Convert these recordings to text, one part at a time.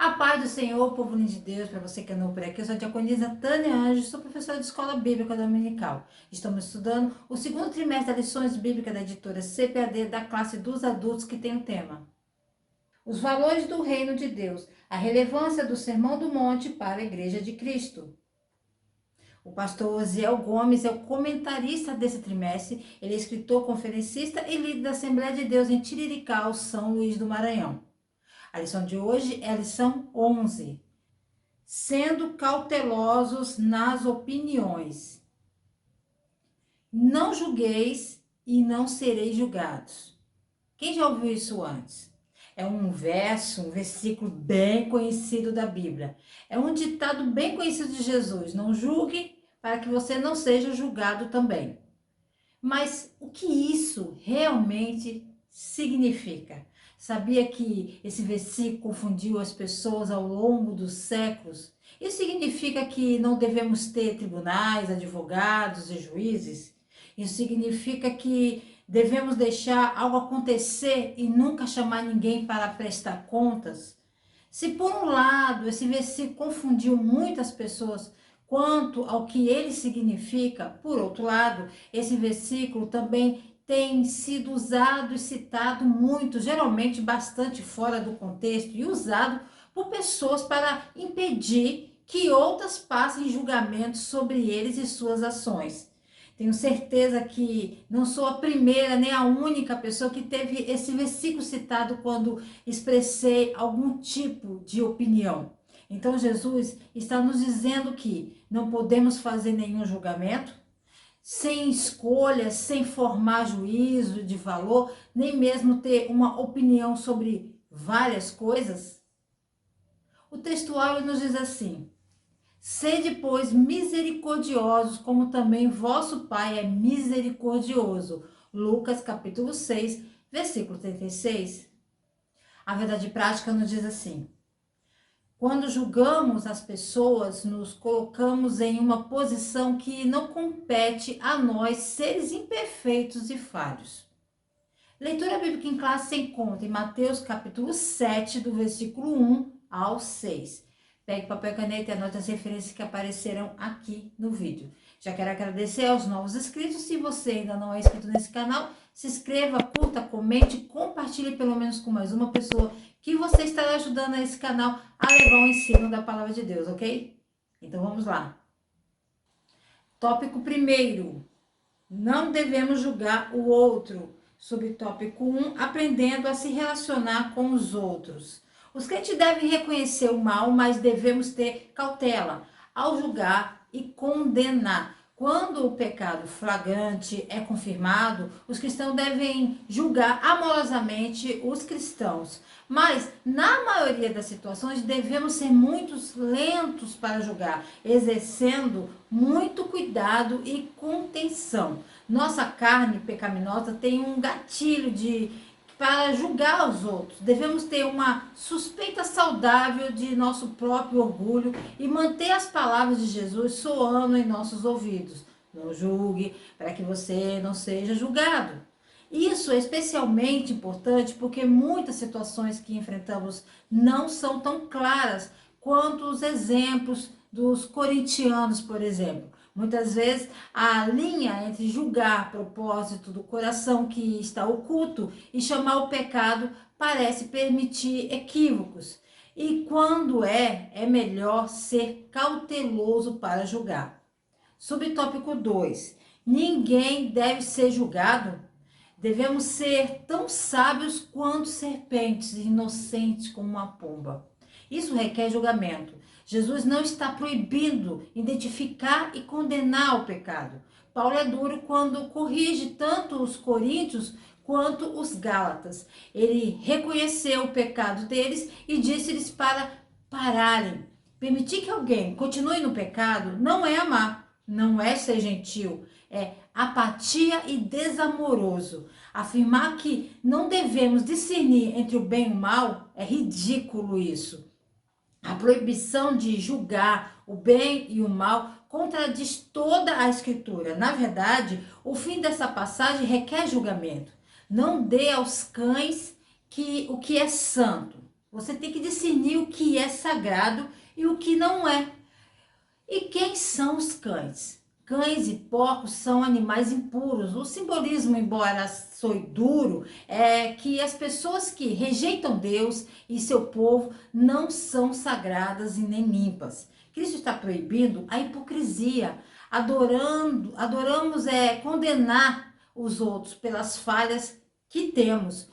A paz do Senhor, povo lindo de Deus, para você que é novo por aqui, eu sou a diaconisa Tânia Anjos, sou professora de escola bíblica dominical. Estamos estudando o segundo trimestre das lições bíblicas da editora CPAD da classe dos adultos, que tem o tema Os valores do reino de Deus, a relevância do Sermão do Monte para a Igreja de Cristo. O pastor Osiel Gomes é o comentarista desse trimestre, ele é escritor, conferencista e líder da Assembleia de Deus em Tiriricau, São Luís do Maranhão. A lição de hoje é a lição 11. Sendo cautelosos nas opiniões. Não julgueis e não sereis julgados. Quem já ouviu isso antes? É um versículo bem conhecido da Bíblia. É um ditado bem conhecido de Jesus. Não julgue para que você não seja julgado também. Mas o que isso realmente significa? Sabia que esse versículo confundiu as pessoas ao longo dos séculos? Isso significa que não devemos ter tribunais, advogados e juízes? Isso significa que devemos deixar algo acontecer e nunca chamar ninguém para prestar contas? Se por um lado esse versículo confundiu muitas pessoas quanto ao que ele significa, por outro lado, esse versículo também tem sido usado e citado muito, geralmente bastante fora do contexto, e usado por pessoas para impedir que outras passem julgamento sobre eles e suas ações. Tenho certeza que não sou a primeira nem a única pessoa que teve esse versículo citado quando expressei algum tipo de opinião. Então Jesus está nos dizendo que não podemos fazer nenhum julgamento, sem escolha, sem formar juízo de valor, nem mesmo ter uma opinião sobre várias coisas. O textual nos diz assim: sede, pois, misericordiosos, como também vosso Pai é misericordioso. Lucas capítulo 6, versículo 36. A verdade prática nos diz assim: quando julgamos as pessoas, nos colocamos em uma posição que não compete a nós, seres imperfeitos e falhos. Leitura bíblica em classe se encontra em Mateus capítulo 7, do versículo 1 ao 6. Pegue papel e caneta e anote as referências que aparecerão aqui no vídeo. Já quero agradecer aos novos inscritos. Se você ainda não é inscrito nesse canal, se inscreva, curta, comente, compartilhe pelo menos com mais uma pessoa, que você estará ajudando esse canal a levar o ensino da palavra de Deus, ok? Então vamos lá. Tópico 1. Não devemos julgar o outro. Subtópico 1. Aprendendo a se relacionar com os outros. Os crentes devem reconhecer o mal, mas devemos ter cautela ao julgar e condenar. Quando o pecado flagrante é confirmado, os cristãos devem julgar amorosamente os cristãos. Mas, na maioria das situações, devemos ser muito lentos para julgar, exercendo muito cuidado e contenção. Nossa carne pecaminosa tem um gatilho para julgar os outros. Devemos ter uma suspeita saudável de nosso próprio orgulho e manter as palavras de Jesus soando em nossos ouvidos. Não julgue para que você não seja julgado. Isso é especialmente importante porque muitas situações que enfrentamos não são tão claras quanto os exemplos dos corintianos, por exemplo. Muitas vezes a linha entre julgar propósito do coração que está oculto e chamar o pecado parece permitir equívocos. E quando é melhor ser cauteloso para julgar. Subtópico 2. Ninguém deve ser julgado. Devemos ser tão sábios quanto serpentes, inocentes como uma pomba. Isso requer julgamento. Jesus não está proibindo identificar e condenar o pecado. Paulo é duro quando corrige tanto os coríntios quanto os gálatas. Ele reconheceu o pecado deles e disse-lhes para pararem. Permitir que alguém continue no pecado não é amar, não é ser gentil, é apatia e desamoroso. Afirmar que não devemos discernir entre o bem e o mal é ridículo isso. A proibição de julgar o bem e o mal contradiz toda a escritura. Na verdade, o fim dessa passagem requer julgamento. Não dê aos cães o que é santo. Você tem que discernir o que é sagrado e o que não é. E quem são os cães? Cães e porcos são animais impuros. O simbolismo, embora soe duro, é que as pessoas que rejeitam Deus e seu povo não são sagradas e nem limpas. Cristo está proibindo a hipocrisia. Adoramos condenar os outros pelas falhas que temos.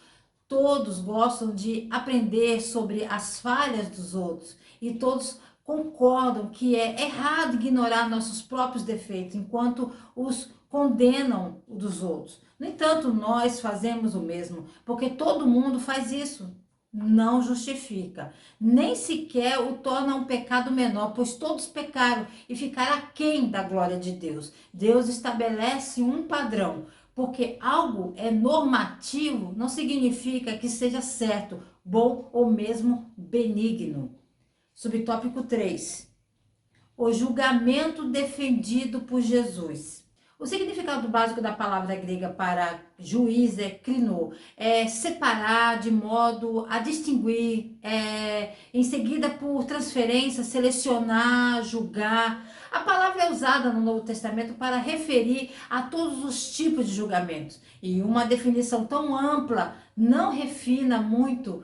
Todos gostam de aprender sobre as falhas dos outros e todos concordam que é errado ignorar nossos próprios defeitos enquanto os condenam dos outros. No entanto, nós fazemos o mesmo, porque todo mundo faz isso. Não justifica, nem sequer o torna um pecado menor, pois todos pecaram e ficaram aquém da glória de Deus. Deus estabelece um padrão, porque algo é normativo não significa que seja certo, bom ou mesmo benigno. Subtópico 3. O julgamento defendido por Jesus. O significado básico da palavra grega para juiz é krino, é separar de modo a distinguir, em seguida por transferência, selecionar, julgar. A palavra é usada no Novo Testamento para referir a todos os tipos de julgamentos. E uma definição tão ampla não refina muito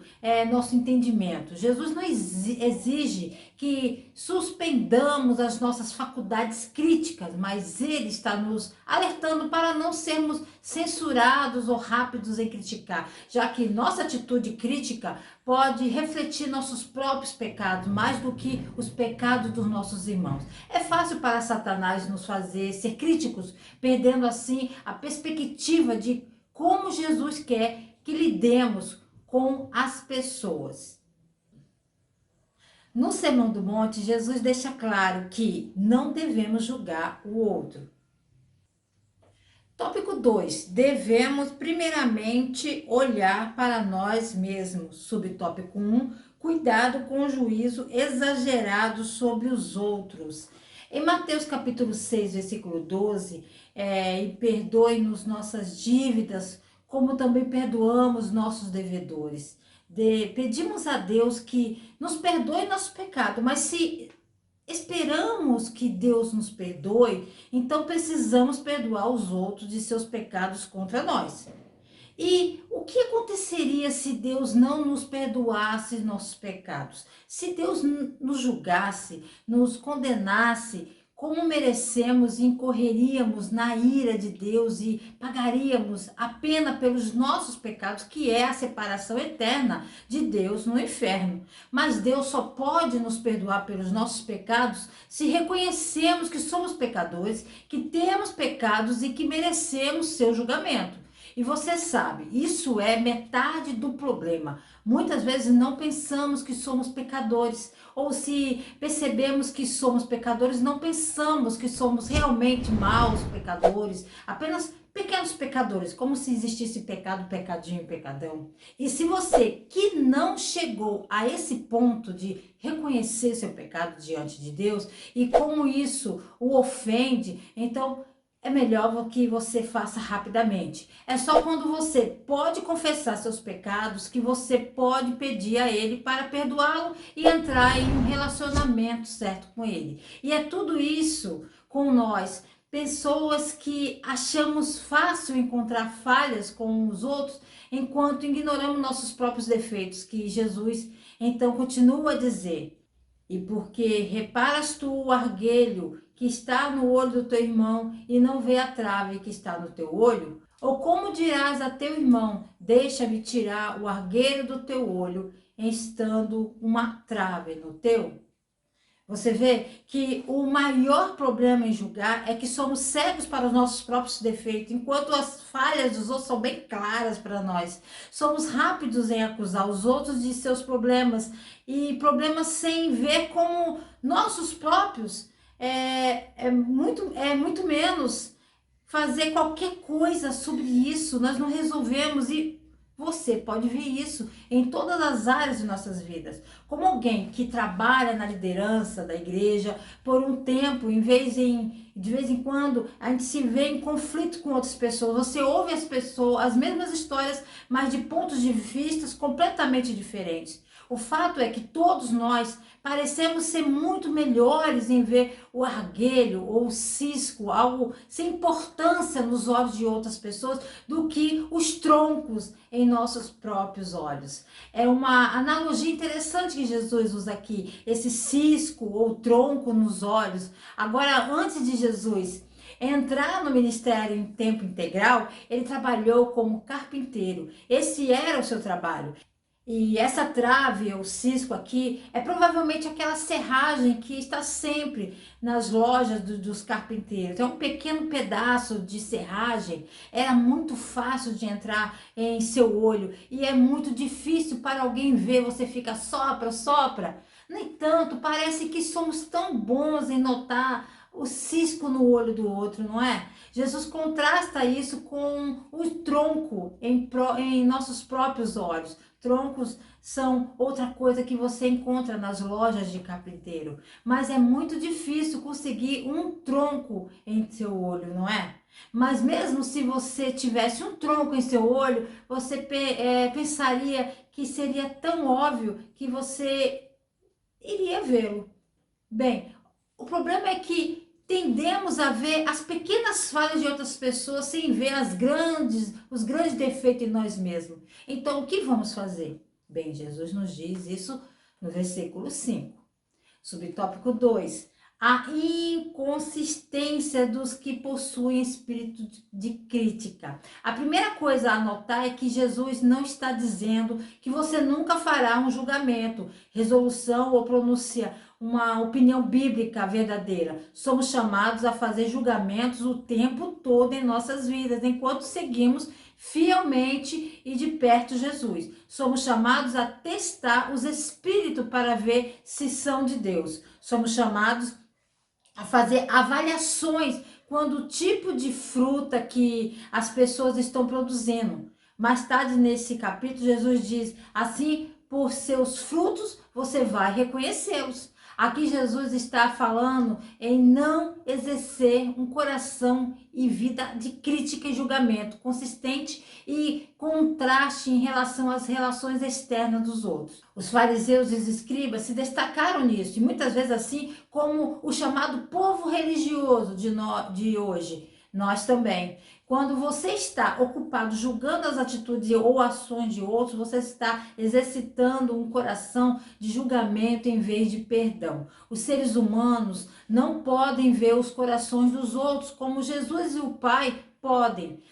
nosso entendimento. Jesus não exige que suspendamos as nossas faculdades críticas, mas Ele está nos alertando para não sermos censurados ou rápidos em criticar, já que nossa atitude crítica pode refletir nossos próprios pecados mais do que os pecados dos nossos irmãos. É fácil para Satanás nos fazer ser críticos, perdendo assim a perspectiva de como Jesus quer que lidemos com as pessoas. No Sermão do Monte, Jesus deixa claro que não devemos julgar o outro. Tópico 2. Devemos primeiramente olhar para nós mesmos. Subtópico 1. Cuidado com o juízo exagerado sobre os outros. Em Mateus capítulo 6, versículo 12, e perdoe-nos nossas dívidas, como também perdoamos nossos devedores. Pedimos a Deus que nos perdoe nosso pecado, mas se esperamos que Deus nos perdoe, então precisamos perdoar os outros de seus pecados contra nós. E o que aconteceria se Deus não nos perdoasse nossos pecados? Se Deus nos julgasse, nos condenasse, como merecemos, incorreríamos na ira de Deus e pagaríamos a pena pelos nossos pecados, que é a separação eterna de Deus no inferno. Mas Deus só pode nos perdoar pelos nossos pecados se reconhecemos que somos pecadores, que temos pecados e que merecemos seu julgamento. E você sabe, isso é metade do problema. Muitas vezes não pensamos que somos pecadores, ou se percebemos que somos pecadores, não pensamos que somos realmente maus pecadores, apenas pequenos pecadores, como se existisse pecado, pecadinho, pecadão. E se você que não chegou a esse ponto de reconhecer seu pecado diante de Deus e como isso o ofende, então é melhor que você faça rapidamente. É só quando você pode confessar seus pecados que você pode pedir a Ele para perdoá-lo e entrar em um relacionamento certo com Ele. E é tudo isso com nós, pessoas que achamos fácil encontrar falhas com os outros, enquanto ignoramos nossos próprios defeitos, que Jesus então continua a dizer: e porque reparas tu o argueiro que está no olho do teu irmão e não vê a trave que está no teu olho? Ou como dirás a teu irmão, deixa-me tirar o argueiro do teu olho, estando uma trave no teu? Você vê que o maior problema em julgar é que somos cegos para os nossos próprios defeitos, enquanto as falhas dos outros são bem claras para nós. Somos rápidos em acusar os outros de seus problemas, e problemas sem ver como nossos próprios. É muito menos fazer qualquer coisa sobre isso. Nós não resolvemos, e você pode ver isso em todas as áreas de nossas vidas. Como alguém que trabalha na liderança da igreja por um tempo, de vez em quando a gente se vê em conflito com outras pessoas. Você ouve as mesmas histórias, mas de pontos de vista completamente diferentes. O fato é que todos nós parecemos ser muito melhores em ver o arguelho ou o cisco, algo sem importância nos olhos de outras pessoas, do que os troncos em nossos próprios olhos. É uma analogia interessante que Jesus usa aqui, esse cisco ou tronco nos olhos. Agora, antes de Jesus entrar no ministério em tempo integral, ele trabalhou como carpinteiro. Esse era o seu trabalho. E essa trave, ou cisco aqui, é provavelmente aquela serragem que está sempre nas lojas dos carpinteiros. É um pequeno pedaço de serragem, era muito fácil de entrar em seu olho e é muito difícil para alguém ver, você fica sopra, sopra. No entanto, parece que somos tão bons em notar o cisco no olho do outro, não é? Jesus contrasta isso com o tronco em nossos próprios olhos. Troncos são outra coisa que você encontra nas lojas de carpinteiro, mas é muito difícil conseguir um tronco em seu olho, não é? Mas mesmo se você tivesse um tronco em seu olho, você pensaria que seria tão óbvio que você iria vê-lo. Bem, o problema é que tendemos a ver as pequenas falhas de outras pessoas sem ver os grandes defeitos em nós mesmos. Então, o que vamos fazer? Bem, Jesus nos diz isso no versículo 5. Subtópico 2. A inconsistência dos que possuem espírito de crítica. A primeira coisa a notar é que Jesus não está dizendo que você nunca fará um julgamento, resolução ou pronuncia uma opinião bíblica verdadeira. Somos chamados a fazer julgamentos o tempo todo em nossas vidas, enquanto seguimos fielmente e de perto Jesus. Somos chamados a testar os espíritos para ver se são de Deus. Somos chamados a fazer avaliações quando o tipo de fruta que as pessoas estão produzindo. Mais tarde nesse capítulo, Jesus diz assim: por seus frutos você vai reconhecê-los. Aqui Jesus está falando em não exercer um coração e vida de crítica e julgamento consistente e contraste em relação às relações externas dos outros. Os fariseus e os escribas se destacaram nisso, e muitas vezes assim como o chamado povo religioso de hoje. Nós também. Quando você está ocupado julgando as atitudes ou ações de outros, você está exercitando um coração de julgamento em vez de perdão. Os seres humanos não podem ver os corações dos outros como Jesus e o Pai podem.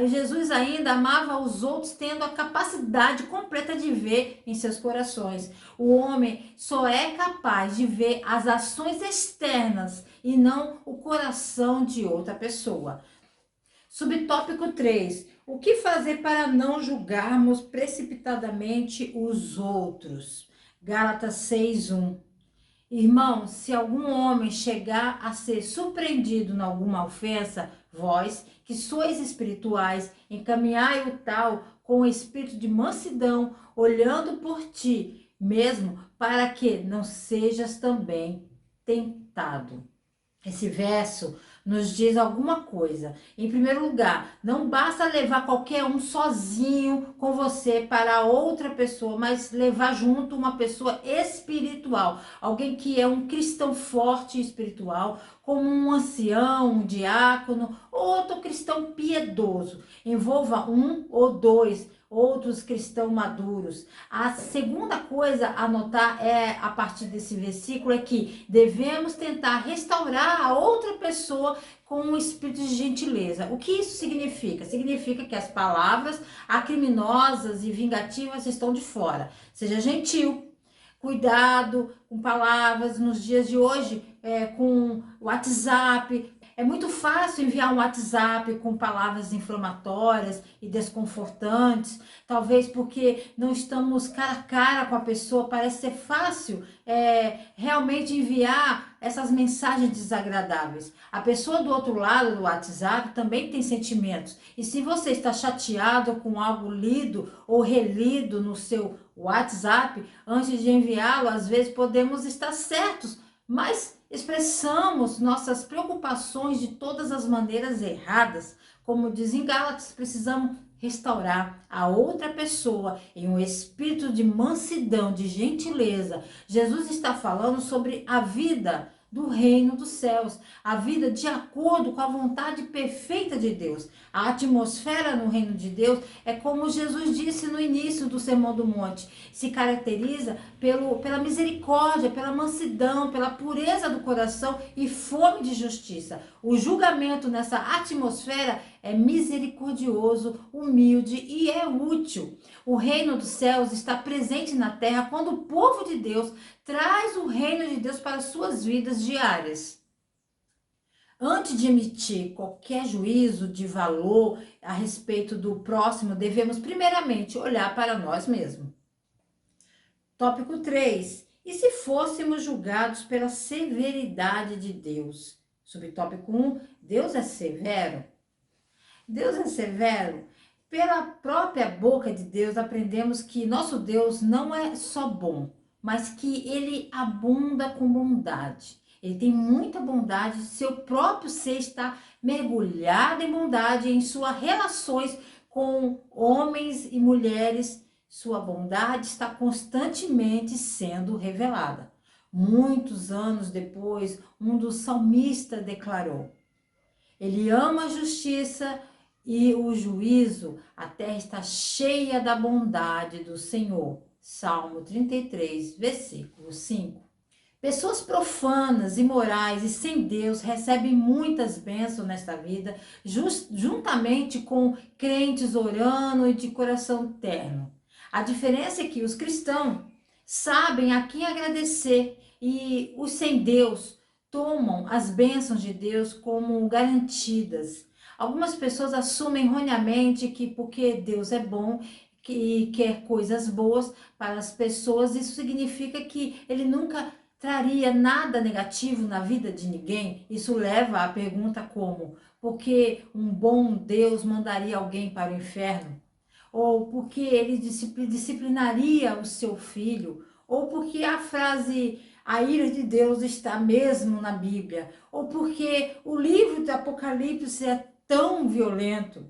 Jesus ainda amava os outros tendo a capacidade completa de ver em seus corações. O homem só é capaz de ver as ações externas e não o coração de outra pessoa. Subtópico 3. O que fazer para não julgarmos precipitadamente os outros? Gálatas 6:1. Irmãos, se algum homem chegar a ser surpreendido em alguma ofensa, vós, que sois espirituais, encaminhai o tal com o espírito de mansidão, olhando por ti mesmo, para que não sejas também tentado. Esse verso nos diz alguma coisa. Em primeiro lugar, não basta levar qualquer um sozinho com você para outra pessoa, mas levar junto uma pessoa espiritual, alguém que é um cristão forte e espiritual, como um ancião, um diácono, ou outro cristão piedoso. Envolva um ou dois outros cristãos maduros. A segunda coisa a notar a partir desse versículo é que devemos tentar restaurar a outra pessoa com um espírito de gentileza. O que isso significa? Significa que as palavras acriminosas e vingativas estão de fora. Seja gentil. Cuidado com palavras nos dias de hoje, com WhatsApp. É muito fácil enviar um WhatsApp com palavras inflamatórias e desconfortantes, talvez porque não estamos cara a cara com a pessoa, parece ser fácil realmente enviar essas mensagens desagradáveis. A pessoa do outro lado do WhatsApp também tem sentimentos, e se você está chateado com algo lido ou relido no seu WhatsApp, antes de enviá-lo, às vezes podemos estar certos, mas expressamos nossas preocupações de todas as maneiras erradas. Como diz em Gálatas, precisamos restaurar a outra pessoa em um espírito de mansidão, de gentileza. Jesus está falando sobre a vida do reino dos céus, a vida de acordo com a vontade perfeita de Deus. A atmosfera no reino de Deus é como Jesus disse no início do Sermão do Monte, se caracteriza pela misericórdia, pela mansidão, pela pureza do coração e fome de justiça. O julgamento nessa atmosfera é misericordioso, humilde e é útil. O reino dos céus está presente na terra quando o povo de Deus traz o reino de Deus para suas vidas diárias. Antes de emitir qualquer juízo de valor a respeito do próximo, devemos primeiramente olhar para nós mesmos. Tópico 3. E se fôssemos julgados pela severidade de Deus? Subtópico 1. Deus é severo? Deus é severo? Pela própria boca de Deus, aprendemos que nosso Deus não é só bom, mas que ele abunda com bondade. Ele tem muita bondade, seu próprio ser está mergulhado em bondade em suas relações com homens e mulheres. Sua bondade está constantemente sendo revelada. Muitos anos depois, um dos salmistas declarou: ele ama a justiça e o juízo, a terra está cheia da bondade do Senhor. Salmo 33, versículo 5. Pessoas profanas, imorais e sem Deus recebem muitas bênçãos nesta vida, juntamente com crentes orando e de coração terno. A diferença é que os cristãos sabem a quem agradecer e os sem Deus tomam as bênçãos de Deus como garantidas. Algumas pessoas assumem erroneamente que porque Deus é bom e quer coisas boas para as pessoas, isso significa que ele nunca traria nada negativo na vida de ninguém. Isso leva à pergunta como: por que um bom Deus mandaria alguém para o inferno? Ou porque ele disciplinaria o seu filho? Ou porque a frase a ira de Deus está mesmo na Bíblia? Ou porque o livro do Apocalipse é tão violento?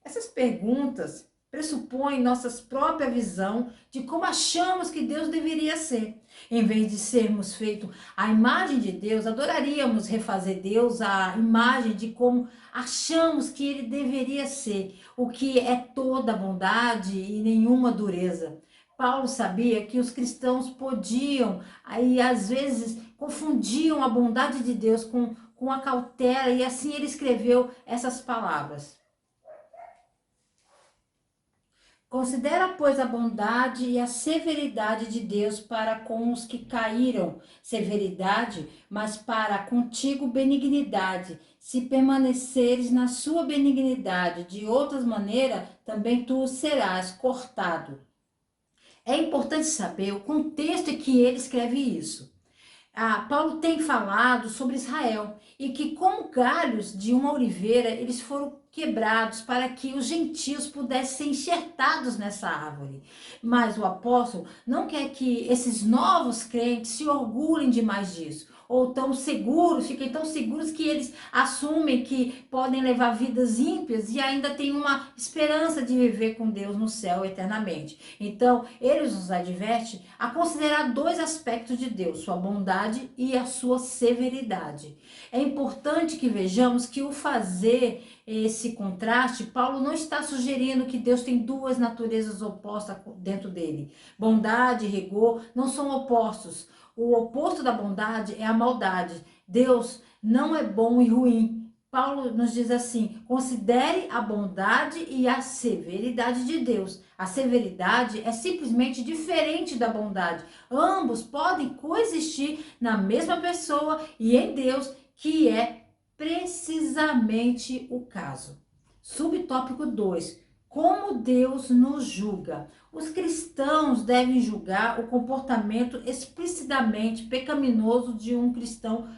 Essas perguntas pressupõem nossa própria visão de como achamos que Deus deveria ser. Em vez de sermos feitos à imagem de Deus, adoraríamos refazer Deus à imagem de como achamos que ele deveria ser, o que é toda bondade e nenhuma dureza. Paulo sabia que os cristãos podiam, aí às vezes confundiam a bondade de Deus com a cautela, e assim ele escreveu essas palavras: considera, pois, a bondade e a severidade de Deus para com os que caíram, severidade, mas para contigo benignidade, se permaneceres na sua benignidade, de outras maneiras também tu serás cortado. É importante saber o contexto em que ele escreve isso. Paulo tem falado sobre Israel e que como galhos de uma oliveira eles foram quebrados para que os gentios pudessem ser enxertados nessa árvore. Mas o apóstolo não quer que esses novos crentes se orgulhem demais disso, ou tão seguros, fiquem tão seguros que eles assumem que podem levar vidas ímpias e ainda tem uma esperança de viver com Deus no céu eternamente. Então, ele nos adverte a considerar dois aspectos de Deus: sua bondade e a sua severidade. É importante que vejamos que o fazer esse contraste, Paulo não está sugerindo que Deus tem duas naturezas opostas dentro dele. Bondade e rigor não são opostos. O oposto da bondade é a maldade. Deus não é bom e ruim. Paulo nos diz assim: considere a bondade e a severidade de Deus. A severidade é simplesmente diferente da bondade. Ambos podem coexistir na mesma pessoa e em Deus, que é precisamente o caso. Subtópico 2. Como Deus nos julga? Os cristãos devem julgar o comportamento explicitamente pecaminoso de um cristão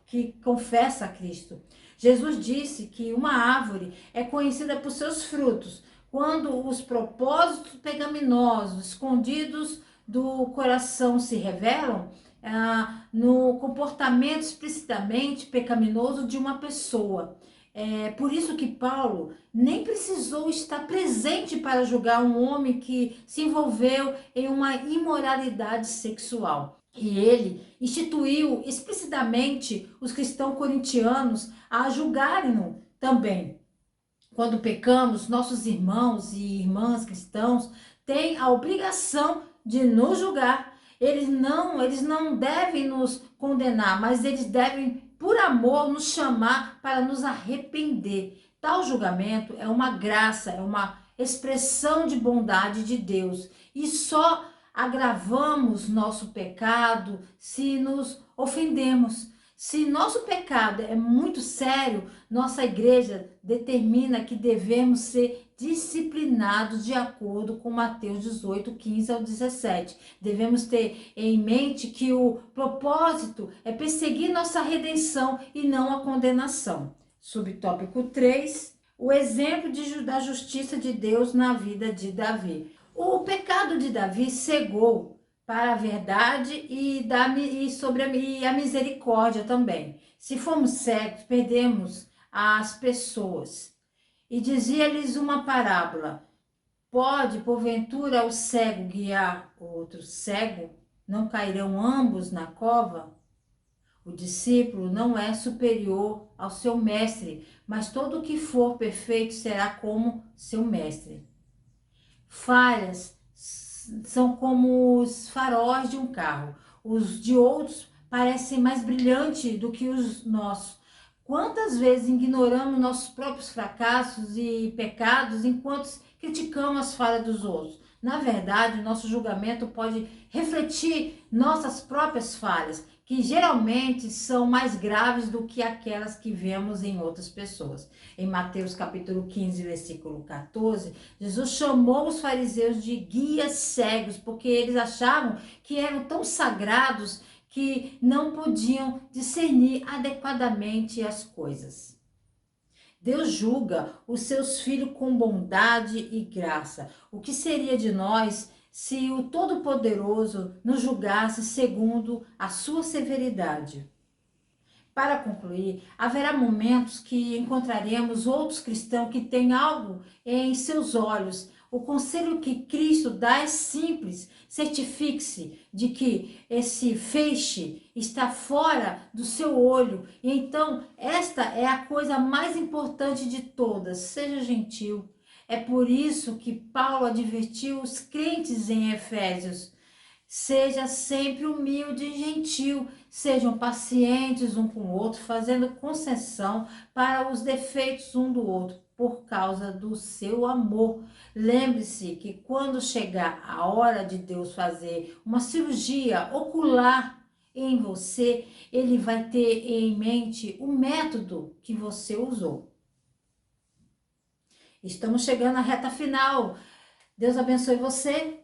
que confessa a Cristo. Jesus disse que uma árvore é conhecida por seus frutos. Quando os propósitos pecaminosos escondidos do coração se revelam, no comportamento explicitamente pecaminoso de uma pessoa. É por isso que Paulo nem precisou estar presente para julgar um homem que se envolveu em uma imoralidade sexual. E ele instituiu explicitamente os cristãos corintianos a julgarem-no também. Quando pecamos, nossos irmãos e irmãs cristãos têm a obrigação de nos julgar. Eles não devem nos condenar, mas eles devem, por amor, nos chamar para nos arrepender. Tal julgamento é uma graça, é uma expressão de bondade de Deus. E só agravamos nosso pecado se nos ofendemos. Se nosso pecado é muito sério, nossa igreja determina que devemos ser disciplinados de acordo com Mateus 18, 15 ao 17. Devemos ter em mente que o propósito é perseguir nossa redenção e não a condenação. Subtópico 3, o exemplo da justiça de Deus na vida de Davi. O pecado de Davi cegou para a verdade e a misericórdia também. Se formos cegos, perdemos as pessoas. E dizia-lhes uma parábola: pode, porventura, o cego guiar o outro cego? Não cairão ambos na cova? O discípulo não é superior ao seu mestre, mas todo o que for perfeito será como seu mestre. Falhas são como os faróis de um carro. Os de outros parecem mais brilhantes do que os nossos. Quantas vezes ignoramos nossos próprios fracassos e pecados enquanto criticamos as falhas dos outros? Na verdade, nosso julgamento pode refletir nossas próprias falhas, que geralmente são mais graves do que aquelas que vemos em outras pessoas. Em Mateus capítulo 15, versículo 14, Jesus chamou os fariseus de guias cegos, porque eles achavam que eram tão sagrados que não podiam discernir adequadamente as coisas. Deus julga os seus filhos com bondade e graça. O que seria de nós se o Todo-Poderoso nos julgasse segundo a sua severidade? Para concluir, haverá momentos que encontraremos outros cristãos que têm algo em seus olhos. O conselho que Cristo dá é simples: certifique-se de que esse feixe está fora do seu olho. E então, esta é a coisa mais importante de todas: seja gentil. É por isso que Paulo advertiu os crentes em Efésios: seja sempre humilde e gentil, sejam pacientes um com o outro, fazendo concessão para os defeitos um do outro, por causa do seu amor. Lembre-se que quando chegar a hora de Deus fazer uma cirurgia ocular em você, ele vai ter em mente o método que você usou. Estamos chegando à reta final. Deus abençoe você.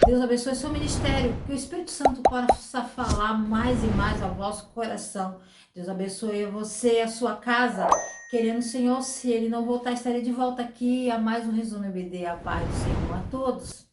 Deus abençoe seu ministério, que o Espírito Santo possa falar mais e mais ao vosso coração. Deus abençoe você e a sua casa. Querendo o Senhor, se Ele não voltar, estarei de volta aqui a mais um Resumo EBD. A paz do Senhor a todos.